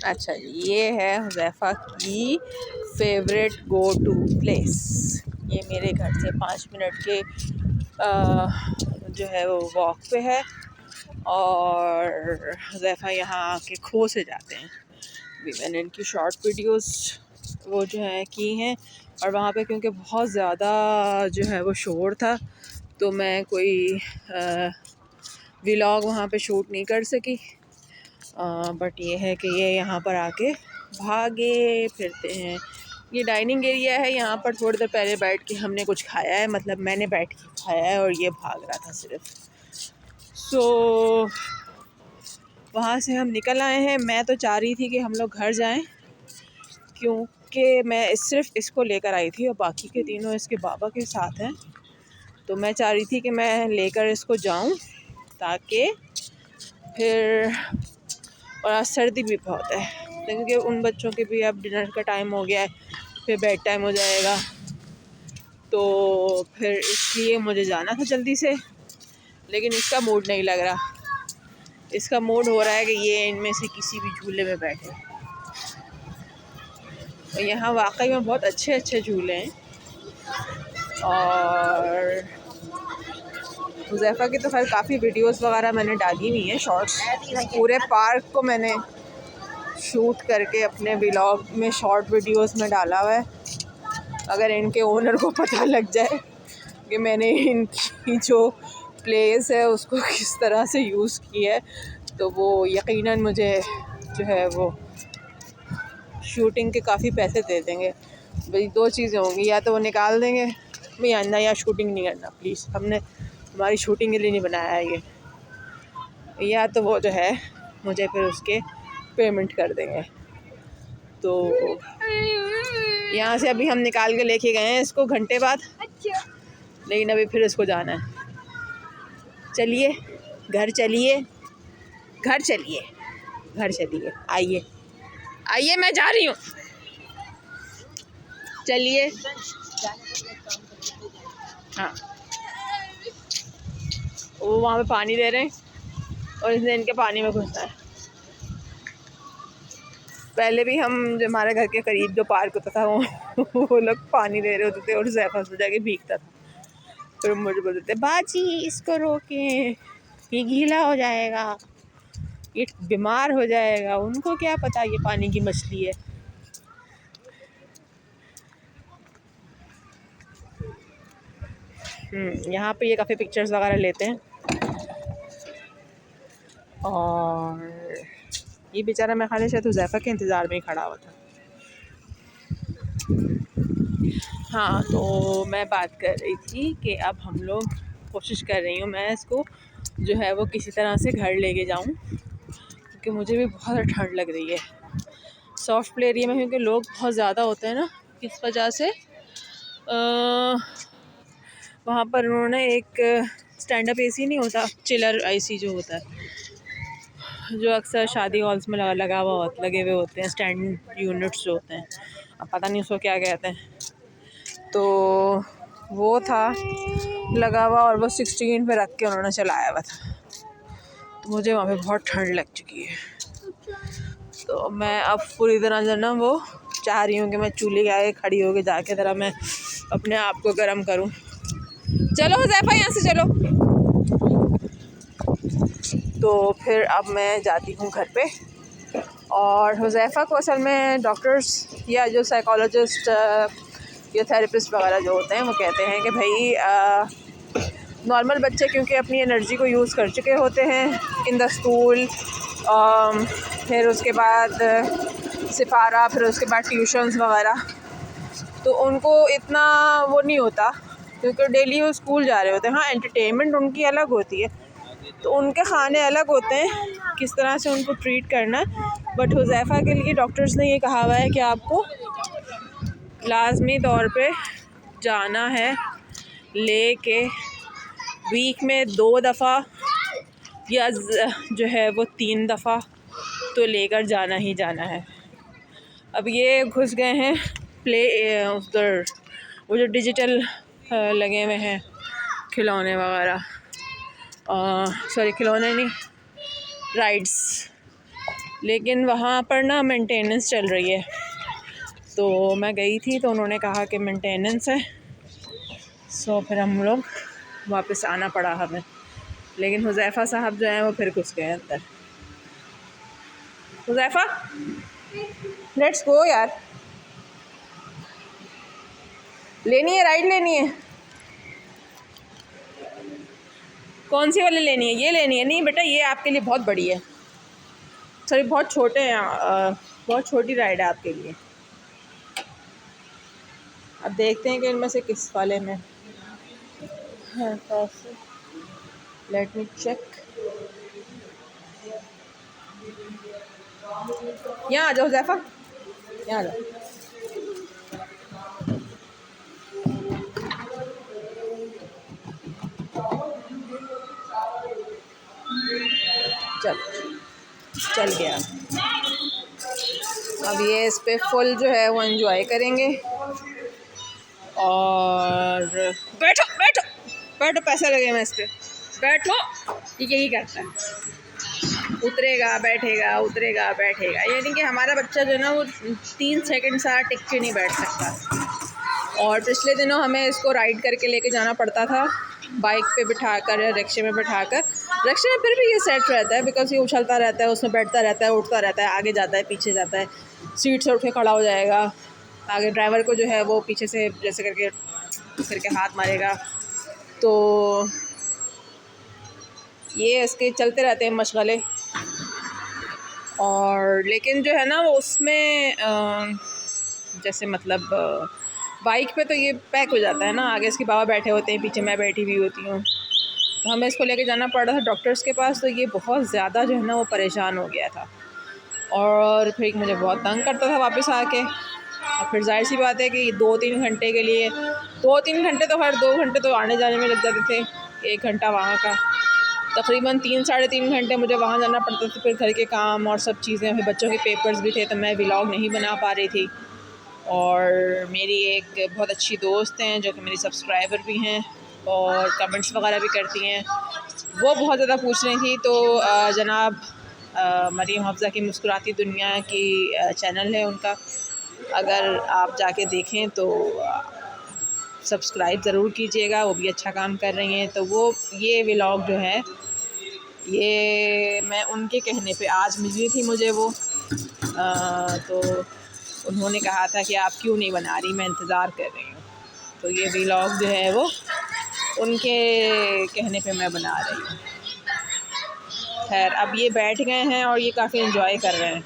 अच्छा जी, ये है हुज़ैफ़ा की फेवरेट गो टू प्लेस। ये मेरे घर से 5 मिनट के जो है वो वॉक पे है और हुज़ैफ़ा यहाँ आके खो से जाते हैं। भी मैंने इनकी शॉर्ट वीडियोस वो जो है की हैं और वहाँ पे क्योंकि बहुत ज़्यादा जो है वो शोर था तो मैं कोई व्लॉग वहाँ पे शूट नहीं कर सकी। बट ये है कि ये यहाँ पर आके भागे फिरते हैं। ये डाइनिंग एरिया है, यहाँ पर थोड़ी देर पहले बैठ के हमने कुछ खाया है, मतलब मैंने बैठ के खाया है और ये भाग रहा था सिर्फ। वहाँ से हम निकल आए हैं। मैं तो चाह रही थी कि हम लोग घर जाएं क्योंकि मैं सिर्फ इसको लेकर आई थी और बाकी के तीनों इसके बाबा के साथ हैं। तो मैं चाह रही थी कि मैं लेकर इसको जाऊं ताकि फिर, और आज सर्दी भी बहुत है क्योंकि उन बच्चों के भी अब डिनर का टाइम हो गया है, फिर बेड टाइम हो जाएगा, तो फिर इसलिए मुझे जाना था जल्दी से। लेकिन इसका मूड नहीं लग रहा, इसका मूड हो रहा है कि ये इनमें से किसी भी झूले में बैठे। और यहाँ वाकई में बहुत अच्छे अच्छे झूले हैं और हुज़ैफ़ा की तो खैर काफ़ी वीडियोस वगैरह मैंने डाली हुई हैं, शॉर्ट्स। पूरे पार्क को मैंने शूट करके अपने व्लॉग में शॉर्ट वीडियोस में डाला हुआ है। अगर इनके ओनर को पता लग जाए कि मैंने इनकी जो प्लेस है उसको किस तरह से यूज़ किया है तो वो यकीनन मुझे जो है वो शूटिंग के काफ़ी पैसे दे देंगे। भाई दो चीज़ें होंगी, या तो वो निकाल देंगे भाई आंदा या शूटिंग नहीं करना प्लीज़, हमने हमारी शूटिंग के लिए नहीं बनाया है ये, या तो वो जो है मुझे फिर उसके पेमेंट कर देंगे। तो यहाँ से अभी हम निकाल के लेके गए हैं इसको घंटे बाद, लेकिन अभी फिर इसको जाना है। चलिए घर चलिए, घर चलिए, घर चलिए, आइए आइए, मैं जा रही हूँ, चलिए। हाँ, वो वहाँ पे पानी दे रहे हैं और इसने इनके पानी में घुसना है। पहले भी हम जो हमारे घर के करीब जो पार्क होता था वो लोग पानी दे रहे होते थे और ज़ैफ़ा से जाके भीगता था, फिर मुझे बोलते थे बाजी इसको रोकें, ये गीला हो जाएगा, ये बीमार हो जाएगा। उनको क्या पता ये पानी की मछली है। यहाँ पे ये काफ़ी पिक्चर्स वगैरह लेते हैं और ये बेचारा मैं खाली शायद हुज़ैफ़ा के इंतज़ार में ही खड़ा हुआ था। हाँ, तो मैं बात कर रही थी कि अब हम लोग कोशिश कर रही हूँ मैं इसको जो है वो किसी तरह से घर लेके जाऊँ क्योंकि मुझे भी बहुत ठंड लग रही है सॉफ्ट प्ले एरिया में, क्योंकि लोग बहुत ज़्यादा होते हैं ना, इस वजह से वहाँ पर उन्होंने एक स्टैंड अप एसी नहीं होता, चिलर एसी जो होता है जो अक्सर शादी हॉल्स में लगे हुए होते हैं, स्टैंड यूनिट्स जो होते हैं, अब पता नहीं उसको क्या कहते हैं, तो वो था लगा हुआ और वो 16 पे रख के उन्होंने चलाया हुआ था। तो मुझे वहाँ पे बहुत ठंड लग चुकी है, तो मैं अब पूरी तरह से ना वो चाह रही हूँ कि मैं चूल्हे के आगे खड़ी होकर जाके ज़रा मैं अपने आप को गर्म करूँ। चलो हुज़ैफ़ा यहाँ से चलो। तो फिर अब मैं जाती हूँ घर पे और हुज़ैफ़ा को असल में डॉक्टर्स या जो साइकोलॉजिस्ट या थेरेपिस्ट वगैरह जो होते हैं वो कहते हैं कि भाई नॉर्मल बच्चे क्योंकि अपनी एनर्जी को यूज़ कर चुके होते हैं इन द स्कूल, फिर उसके बाद सिपारा, फिर उसके बाद ट्यूशन्स वगैरह, तो उनको इतना वो नहीं होता क्योंकि डेली वो स्कूल जा रहे होते हैं। हाँ, एंटरटेनमेंट उनकी अलग होती है, तो उनके खाने अलग होते हैं, किस तरह से उनको ट्रीट करना है। बट हुज़ैफ़ा के लिए डॉक्टर्स ने ये कहा हुआ है कि आपको लाज़मी तौर पे जाना है लेके वीक में 2 दफ़ा या जो है वो 3 दफ़ा तो लेकर जाना ही जाना है। अब ये घुस गए हैं प्ले उधर, वो जो डिजिटल लगे हुए हैं खिलौने वगैरह, सॉरी खिलौने नहीं, राइड्स लेकिन वहाँ पर ना मेंटेनेंस चल रही है, तो मैं गई थी तो उन्होंने कहा कि मेंटेनेंस है, सो फिर हम लोग वापस आना पड़ा हमें। लेकिन हुज़ैफ़ा साहब जो हैं वो फिर घुस गए अंदर। हुज़ैफ़ा लेट्स गो यार, लेनी है राइड लेनी है, कौन सी वाली लेनी है? ये लेनी है? नहीं बेटा ये आपके लिए बहुत बड़ी है, सॉरी बहुत छोटे हैं, बहुत छोटी राइड है आपके लिए। अब देखते हैं कि इनमें से किस वाले में है पैसे। Let me check. यहाँ आ जाओ हुज़ैफ़ा, यहाँ आ जाओ। चल गया। अब ये इस पे फुल जो है वो एंजॉय करेंगे। और बैठो बैठो बैठो, पैसे लगे मैं इस पर, बैठो। ये यही करता है, उतरेगा बैठेगा उतरेगा बैठेगा, यानी कि हमारा बच्चा जो है ना वो 3 सेकंड सारा टिक के नहीं बैठ सकता। और पिछले दिनों हमें इसको राइड करके लेके जाना पड़ता था, बाइक पे बिठाकर या रिक्शे में बिठाकर। रिक्शे में फिर भी ये सेट रहता है बिकॉज ये उछलता रहता है, उसमें बैठता रहता है, उठता रहता है, आगे जाता है पीछे जाता है, सीट से उठ के खड़ा हो जाएगा, आगे ड्राइवर को जो है वो पीछे से जैसे करके हाथ मारेगा। तो ये इसके चलते रहते हैं मशगले। और लेकिन जो है ना वो उसमें जैसे मतलब बाइक पे तो ये पैक हो जाता है ना, आगे इसके बाबा बैठे होते हैं, पीछे मैं बैठी हुई होती हूँ, तो हमें इसको लेके जाना पड़ रहा था डॉक्टर्स के पास। तो ये बहुत ज़्यादा जो है ना वो परेशान हो गया था और फिर मुझे बहुत तंग करता था वापस आके। और फिर जाहिर सी बात है कि 2-3 घंटे के लिए, 2-3 घंटे तो हर 2 घंटे तो आने जाने में लग जाते थे, 1 घंटा वहाँ का, तकरीबन 3-3.5 घंटे मुझे वहाँ जाना पड़ता था। फिर घर के काम और सब चीज़ें, फिर बच्चों के पेपर्स भी थे तो मैं व्लॉग नहीं बना पा रही थी। और मेरी एक बहुत अच्छी दोस्त हैं जो कि मेरी सब्सक्राइबर भी हैं और कमेंट्स वगैरह भी करती हैं, वो बहुत ज़्यादा पूछ रही थी। तो जनाब मरीम हफ्ज़ा की मुस्कुराती दुनिया की चैनल है उनका, अगर आप जाके देखें तो सब्सक्राइब ज़रूर कीजिएगा, वो भी अच्छा काम कर रही हैं। तो वो ये व्लॉग जो है ये मैं उनके कहने पे आज मिली थी मुझे वो, तो उन्होंने कहा था कि आप क्यों नहीं बना रही, मैं इंतज़ार कर रही हूँ। तो ये व्लॉग जो है वो उनके कहने पे मैं बना रही हूँ। खैर अब ये बैठ गए हैं और ये काफ़ी एंजॉय कर रहे हैं।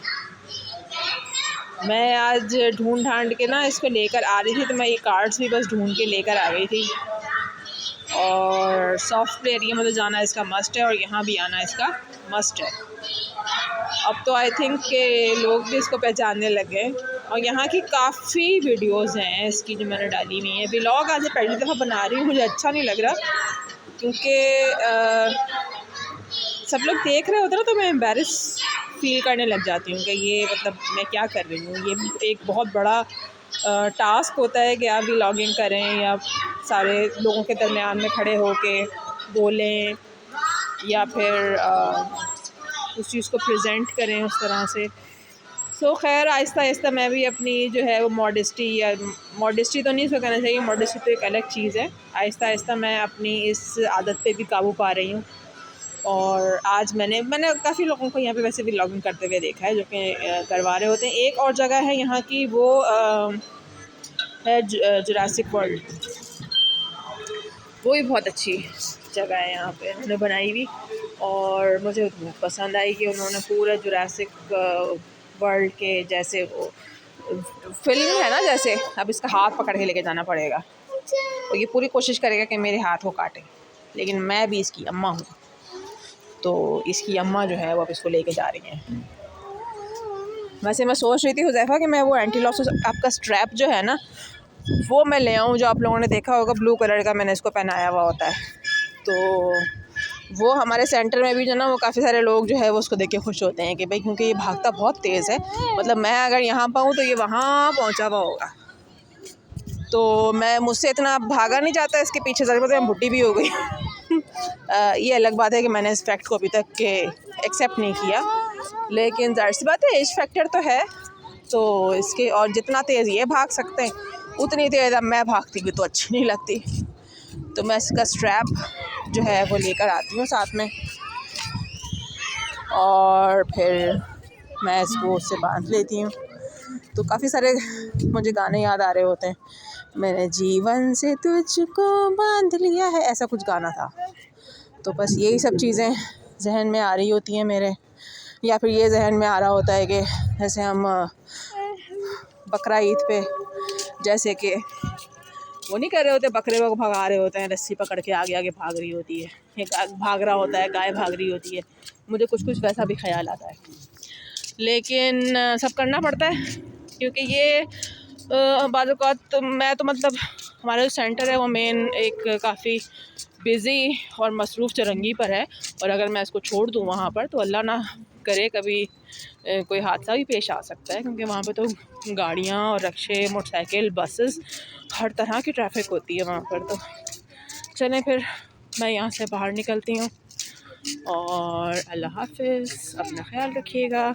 मैं आज ढूंढ ढांड के ना इसको लेकर आ रही थी, तो मैं ये कार्ड्स भी बस ढूंढ के लेकर आ गई थी। और सॉफ्ट प्ले एरिया में तो जाना इसका मस्ट है और यहाँ भी आना इसका मस्ट है। अब तो आई थिंक के लोग भी इसको पहचानने लग गए और यहाँ की काफ़ी वीडियोस हैं इसकी जो मैंने डाली हुई हैं। व्लॉग आज पहली दफ़ा बना रही हूँ, मुझे अच्छा नहीं लग रहा क्योंकि सब लोग देख रहे होते ना, तो मैं एम्बैरस फील करने लग जाती हूँ कि ये मतलब मैं क्या कर रही हूँ। ये एक बहुत बड़ा टास्क होता है कि आप व्लॉगिंग करें या सारे लोगों के दरमियान में खड़े होके बोलें या फिर उस चीज़ को प्रेजेंट करें उस तरह से। सो खैर आहिस्ता आहिस्ता मैं भी अपनी जो है वो मॉडेस्टी, या मॉडेस्टी तो नहीं इसको कहना चाहिए, मॉडेस्टी तो एक अलग चीज़ है, आहिस्ता आहिस्ता मैं अपनी इस आदत पे भी काबू पा रही हूँ। और आज मैंने काफ़ी लोगों को यहाँ पे वैसे भी व्लॉगिंग करते हुए देखा है जो कि करवा रहे होते हैं। एक और जगह है यहाँ की, वो है जुरासिक वर्ल्ड, वो भी बहुत अच्छी जगह है यहाँ पे उन्होंने बनाई हुई और मुझे बहुत पसंद आई कि उन्होंने पूरा जुरासिक वर्ल्ड के जैसे वो फिल्म है ना, जैसे अब इसका हाथ पकड़ के लेके जाना पड़ेगा और ये पूरी कोशिश करेगा कि मेरे हाथ को काटे, लेकिन मैं भी इसकी अम्मा हूँ तो इसकी अम्मा जो है वो अब इसको लेके जा रही हैं। वैसे मैं सोच रही थी हुज़ैफ़ा कि मैं वो एंटी लॉक आपका स्ट्रैप जो है ना वो मैं ले आऊँ, जो आप लोगों ने देखा होगा ब्लू कलर का मैंने इसको पहनाया हुआ होता है। तो वो हमारे सेंटर में भी जो ना वो काफ़ी सारे लोग जो है वो उसको देख के खुश होते हैं कि भाई क्योंकि ये भागता बहुत तेज़ है, मतलब मैं अगर यहाँ पाऊँ तो ये वहाँ पहुँचा हुआ होगा। तो मैं मुझसे इतना भागा नहीं जाता, इसके पीछे ज़रूर मैं बुढ़ी भी हो गई ये अलग बात है कि मैंने इस फैक्ट को अभी तक के एक्सेप्ट नहीं किया, लेकिन ज़ाहिर सी बात है एज फैक्टर तो है, तो इसके और जितना तेज़ ये भाग सकते हैं उतनी तेज़ अब मैं भागती भी तो अच्छी नहीं लगती। तो मैं इसका स्ट्रैप जो है वो लेकर आती हूँ साथ में, और फिर मैं इसको उससे बांध लेती हूँ। तो काफ़ी सारे मुझे गाने याद आ रहे होते हैं, मैंने जीवन से तुझको बांध लिया है, ऐसा कुछ गाना था। तो बस यही सब चीज़ें जहन में आ रही होती हैं मेरे, या फिर ये जहन में आ रहा होता है कि जैसे हम बकरा ईद पे जैसे कि वो नहीं कर रहे होते, बकरे को भगा रहे होते हैं, रस्सी पकड़ के आगे आगे भाग रही होती है, एक भाग रहा होता है, गाय भाग रही होती है, मुझे कुछ कुछ वैसा भी ख्याल आता है। लेकिन सब करना पड़ता है क्योंकि ये बाज़ औक़ात मैं तो मतलब हमारा जो सेंटर है वो मेन एक काफ़ी बिज़ी और मसरूफ़ चरंगी पर है, और अगर मैं इसको छोड़ दूँ वहाँ पर तो अल्लाह ना करे कभी कोई हादसा भी पेश आ सकता है, क्योंकि वहाँ पे तो गाड़ियाँ और रक्शे, मोटरसाइकिल, बसेस, हर तरह की ट्रैफिक होती है वहाँ पर। तो चलें फिर मैं यहाँ से बाहर निकलती हूँ, और अल्लाह हाफ़िज़, अपना ख्याल रखिएगा।